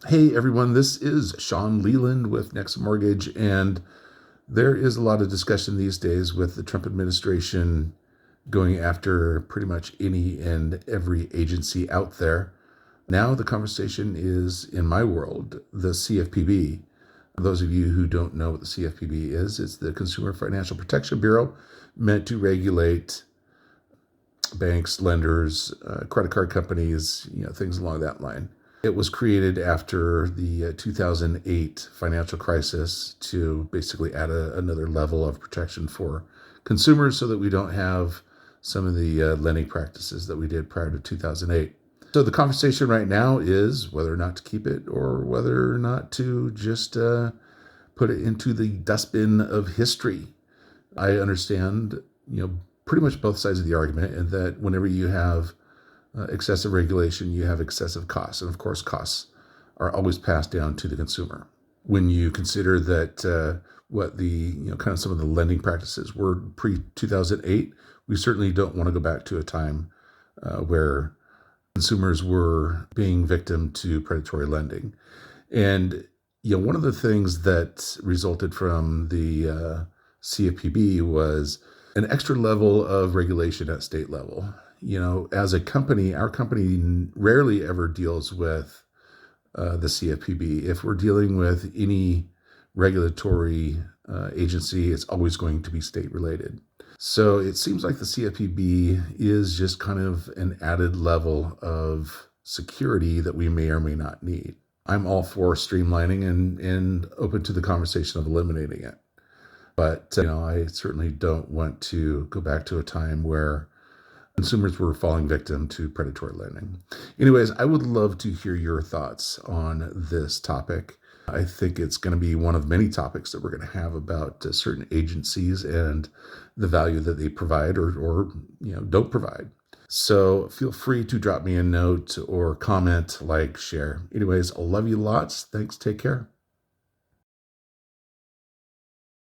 Hey everyone, this is Sean Leland with Next Mortgage, and there is a lot of discussion these days with the Trump administration going after pretty much any and every agency out there. Now the conversation is, in my world, the CFPB. Those of you who don't know what the CFPB is, it's the Consumer Financial Protection Bureau, meant to regulate banks, lenders, credit card companies, things along that line. It was created after the 2008 financial crisis to basically add another level of protection for consumers so that we don't have some of the lending practices that we did prior to 2008. So the conversation right now is whether or not to keep it or whether or not to just put it into the dustbin of history. I understand, pretty much both sides of the argument, and that whenever you have excessive regulation, you have excessive costs. And of course, costs are always passed down to the consumer. When you consider that what the, kind of some of the lending practices were pre 2008, we certainly don't want to go back to a time where consumers were being victim to predatory lending. And, one of the things that resulted from the CFPB was an extra level of regulation at state level. As a company, our company rarely ever deals with the CFPB. If we're dealing with any regulatory agency, it's always going to be state related. So it seems like the CFPB is just kind of an added level of security that we may or may not need. I'm all for streamlining and open to the conversation of eliminating it. But, I certainly don't want to go back to a time where consumers were falling victim to predatory lending. Anyways, I would love to hear your thoughts on this topic. I think it's going to be one of many topics that we're going to have about certain agencies and the value that they provide or don't provide. So feel free to drop me a note or comment, like, share. Anyways, I love you lots. Thanks. Take care.